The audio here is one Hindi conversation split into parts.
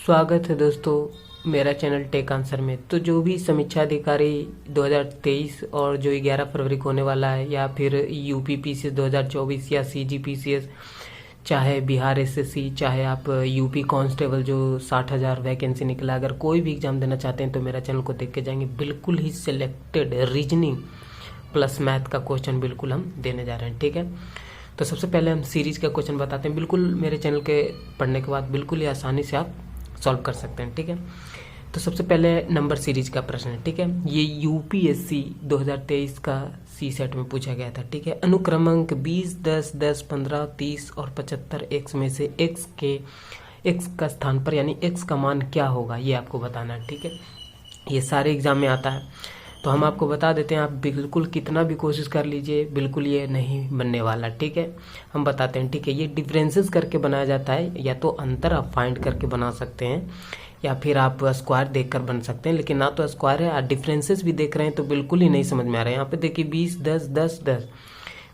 स्वागत है दोस्तों मेरा चैनल टेक आंसर में। तो जो भी समीक्षा अधिकारी 2023 और जो 11 फरवरी को होने वाला है, या फिर यूपी पीसीएस 2024 या सीजी पीसीएस, चाहे बिहार एसएससी, चाहे आप यूपी कांस्टेबल जो 60,000 वैकेंसी निकला, अगर कोई भी एग्जाम देना चाहते हैं तो मेरा चैनल को देख के जाएंगे। बिल्कुल ही सिलेक्टेड रीजनिंग प्लस मैथ का क्वेश्चन बिल्कुल हम देने जा रहे हैं, ठीक है। तो सबसे पहले हम सीरीज का क्वेश्चन बताते हैं। बिल्कुल मेरे चैनल के पढ़ने के बाद बिल्कुल ही आसानी से आप सॉल्व कर सकते हैं, ठीक है। तो सबसे पहले नंबर सीरीज का प्रश्न है, ठीक है। ये यूपीएससी 2023 का सी सेट में पूछा गया था, ठीक है। अनुक्रमांक 20, 10, 10, 15, 30 और 75 एक्स में से एक्स का स्थान पर यानी एक्स का मान क्या होगा, ये आपको बताना है, ठीक है। ये सारे एग्जाम में आता है, तो हम आपको बता देते हैं। आप बिल्कुल कितना भी कोशिश कर लीजिए, बिल्कुल ये नहीं बनने वाला, ठीक है। हम बताते हैं, ठीक है। ये डिफरेंसेस करके बनाया जाता है, या तो अंतर आप फाइंड करके बना सकते हैं, या फिर आप स्क्वायर देखकर बन सकते हैं। लेकिन ना तो स्क्वायर है, आप डिफरेंसेस भी देख रहे हैं तो बिल्कुल ही नहीं समझ में आ रहा है। यहाँ पे देखिए 20, 10, 10, 10,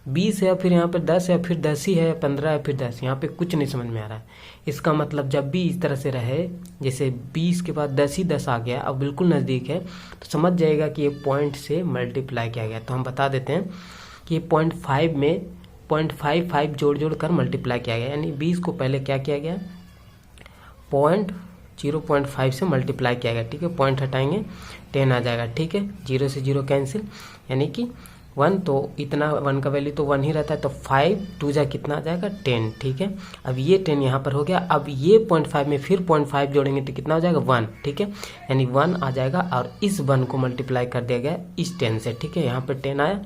20 है, फिर यहाँ पे 10 है, फिर 10 ही है, 15 है, फिर 10। यहाँ पे कुछ नहीं समझ में आ रहा है। इसका मतलब जब भी इस तरह से रहे, जैसे 20 के बाद 10 ही 10 आ गया, अब बिल्कुल नज़दीक है, तो समझ जाएगा कि ये पॉइंट से मल्टीप्लाई किया गया। तो हम बता देते हैं कि ये 0.5 में 0.55 जोड़ कर मल्टीप्लाई किया गया, यानी 20 को पहले क्या किया गया, 0.5 से मल्टीप्लाई किया गया, ठीक है। पॉइंट हटाएंगे 10 आ जाएगा, ठीक है। 0 से 0 कैंसिल, यानी कि 1, तो इतना 1 का वैल्यू तो 1 ही रहता है, तो 5 2 जा कितना आ जाएगा 10, ठीक है। अब ये 10 यहाँ पर हो गया। अब ये 0.5 में फिर 0.5 जोड़ेंगे तो कितना हो जाएगा 1, ठीक है। यानी 1 आ जाएगा, और इस 1 को मल्टीप्लाई कर दिया गया इस 10 से, ठीक है। यहाँ पर 10 आया,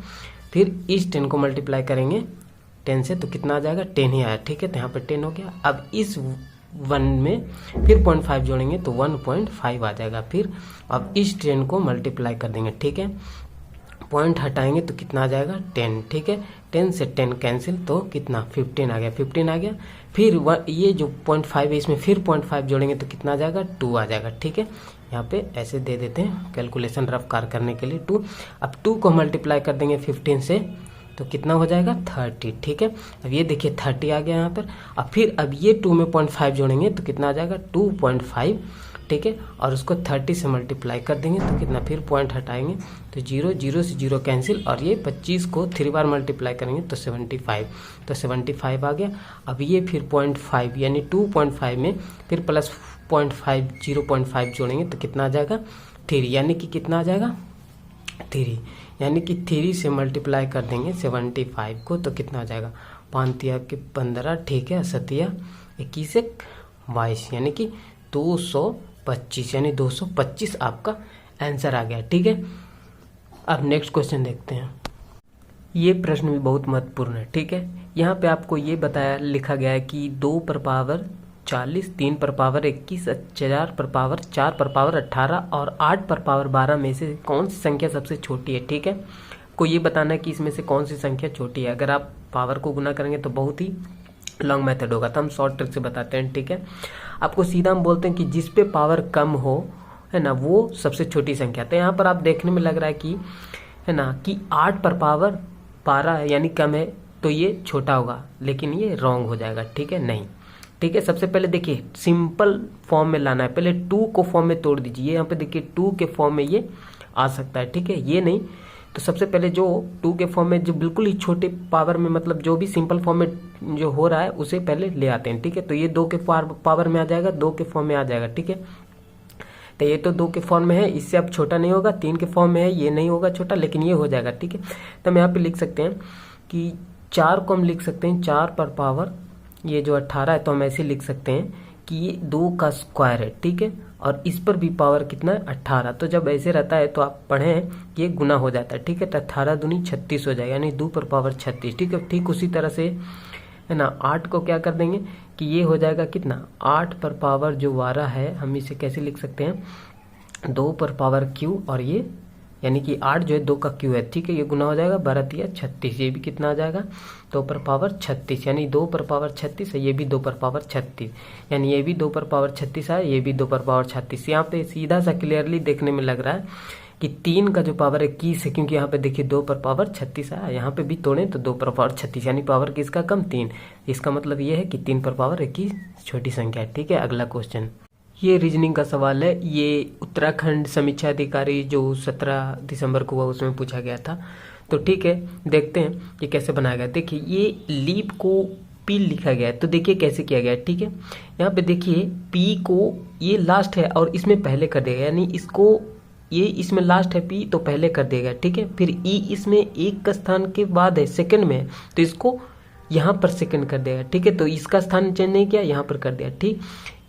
फिर इस 10 को मल्टीप्लाई करेंगे 10 से तो कितना आ जाएगा 10 ही आया, ठीक है। तो यहाँ पर 10 हो गया। अब इस 1 में फिर 0.5 जोड़ेंगे तो 1.5 आ जाएगा। फिर अब इस 10 को मल्टीप्लाई कर देंगे, ठीक है। पॉइंट हटाएंगे तो कितना आ जाएगा 10, ठीक है। 10 से 10 कैंसिल, तो कितना 15 आ गया, 15 आ गया। फिर ये जो 0.5 है, इसमें फिर 0.5 जोड़ेंगे तो कितना आ जाएगा 2 आ जाएगा, ठीक है। यहाँ पे ऐसे दे देते हैं कैलकुलेशन रफ कार करने के लिए 2। अब 2 को मल्टीप्लाई कर देंगे 15 से तो कितना हो जाएगा 30, ठीक है। अब ये देखिए 30 आ गया यहाँ पर। अब ये 2 में 0.5 जोड़ेंगे तो कितना आ जाएगा 2.5, ठीक है। और उसको 30 से मल्टीप्लाई कर देंगे तो कितना, फिर पॉइंट हटाएंगे तो 0, 0 से 0 कैंसिल, और ये 25 को 3 बार मल्टीप्लाई करेंगे तो 75, तो 75 आ गया। अब ये फिर 0.5 यानी 2.5 में फिर प्लस 0.5 0.5 जोड़ेंगे तो कितना आ जाएगा 3, यानी कि कितना आ जाएगा 3, यानी कि 3 से मल्टीप्लाई कर देंगे 75 को तो कितना आ जाएगा 5 तिया के 15, ठीक है। 7 21 22, यानी कि 225, यानी 225 आपका आंसर आ गया, ठीक है। अब नेक्स्ट क्वेश्चन देखते हैं। ये प्रश्न भी बहुत महत्वपूर्ण है, ठीक है। यहाँ पे आपको ये बताया लिखा गया है कि 2 पर पावर 40, 3 पर पावर 21, 4 पर पावर 4 पर पावर 18 और 8 पर पावर 12 में से कौन सी संख्या सबसे छोटी है, ठीक है। को ये बताना है कि इसमें से कौन सी संख्या छोटी है। अगर आप पावर को गुना करेंगे तो बहुत ही लॉन्ग मेथड होगा, तो हम शॉर्ट ट्रिक से बताते हैं, ठीक है। आपको सीधा हम बोलते हैं कि जिस पे पावर कम हो, है ना, वो सबसे छोटी संख्या। तो यहाँ पर आप देखने में लग रहा है कि, है ना, कि 8 पर पावर 12 है यानी कम है, तो ये छोटा होगा, लेकिन ये रॉन्ग हो जाएगा, ठीक है, नहीं, ठीक है। सबसे पहले देखिए सिंपल फॉर्म में लाना है, पहले 2 को फॉर्म में तोड़ दीजिए। यहाँ पे देखिए 2 के फॉर्म में ये आ सकता है, ठीक है, ये नहीं। तो सबसे पहले जो 2 के फॉर्म में जो बिल्कुल ही छोटे पावर में, मतलब जो भी सिंपल फॉर्म में जो हो रहा है उसे पहले ले आते हैं, ठीक है। तो ये 2 के पावर में आ जाएगा, 2 के फॉर्म में आ जाएगा, ठीक है। तो ये तो 2 के फॉर्म में है, इससे अब छोटा नहीं होगा। 3 के फॉर्म में है, ये नहीं होगा छोटा, लेकिन ये हो जाएगा, ठीक है। तो हम यहाँ पे लिख सकते हैं कि 4 को हम लिख सकते हैं 4 पर पावर, ये जो 18 है तो हम ऐसे लिख सकते हैं कि ये 2 का स्क्वायर है, ठीक है। और इस पर भी पावर कितना है 18। तो जब ऐसे रहता है तो आप पढ़ें कि ये गुना हो जाता है, ठीक है। तो 18 दूनी 36 हो जाएगा, यानी 2 पर पावर 36, ठीक है। ठीक उसी तरह से, है ना, 8 को क्या कर देंगे कि ये हो जाएगा कितना 8 पर पावर जो 12 है, हम इसे कैसे लिख सकते हैं 2 पर पावर क्यू, और ये यानी कि 8 जो है 2 का क्यू है, ठीक है। ये गुना हो जाएगा 12 तिया 36, ये भी कितना आ जाएगा 2 पर पावर 36, यानी 2 पर पावर 36 है, ये भी 2 पर पावर 36, यानी ये भी 2 पर पावर 36 है, ये भी 2 पर पावर 36। यहाँ पे सीधा सा क्लियरली देखने में लग रहा है कि 3 का जो पावर 21 है, क्योंकि यहाँ पे देखिए 2 पर पावर 36 आया, यहाँ पे भी तोड़े तो 2 पर पावर 36, यानी पावर किसका कम 3। इसका मतलब ये है कि 3 पर पावर 21 छोटी संख्या है, ठीक है। अगला क्वेश्चन, ये रीजनिंग का सवाल है। ये उत्तराखंड समीक्षा अधिकारी जो 17 दिसंबर को हुआ उसमें पूछा गया था। तो ठीक है, देखते हैं ये कैसे बनाया गया। देखिए ये लीप को पी लिखा गया है, तो देखिए कैसे किया गया है। ठीक है, यहाँ पे देखिए पी को ये लास्ट है और इसमें पहले कर देगा, यानी इसको ये इसमें लास्ट है पी तो पहले कर देगा। ठीक है, फिर ई इसमें एक का स्थान के बाद है, सेकंड में है, तो इसको यहाँ पर सेकंड कर देगा। ठीक है, तो इसका स्थान चेंज नहीं किया, यहाँ पर कर दिया। ठीक,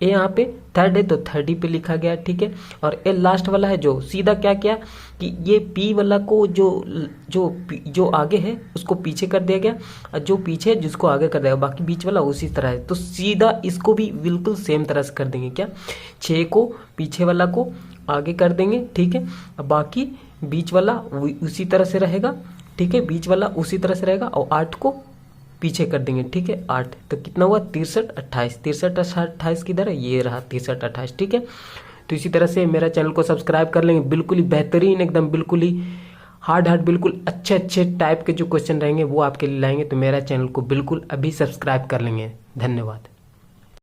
ए यहाँ पे थर्ड है तो थर्ड ही पे लिखा गया। ठीक है, और ए लास्ट वाला है जो सीधा क्या किया कि ये पी वाला को जो आगे है उसको पीछे कर दिया गया, और जो पीछे है जिसको आगे कर देगा, बाकी बीच वाला उसी तरह है। तो सीधा इसको भी बिल्कुल सेम तरह से कर देंगे। क्या 6 को पीछे वाला को आगे कर देंगे। ठीक है, अब बाकी बीच वाला उसी तरह से रहेगा। ठीक है, बीच वाला उसी तरह से रहेगा और 8 को पीछे कर देंगे। ठीक है, 8 तो कितना हुआ 63 28, 63 28 किधर है, ये रहा 63 28। ठीक है, तो इसी तरह से मेरा चैनल को सब्सक्राइब कर लेंगे। बिल्कुल ही बेहतरीन, एकदम बिल्कुल ही हार्ड बिल्कुल अच्छे टाइप के जो क्वेश्चन रहेंगे वो आपके लिए लाएंगे। तो मेरा चैनल को बिल्कुल अभी सब्सक्राइब कर लेंगे। धन्यवाद।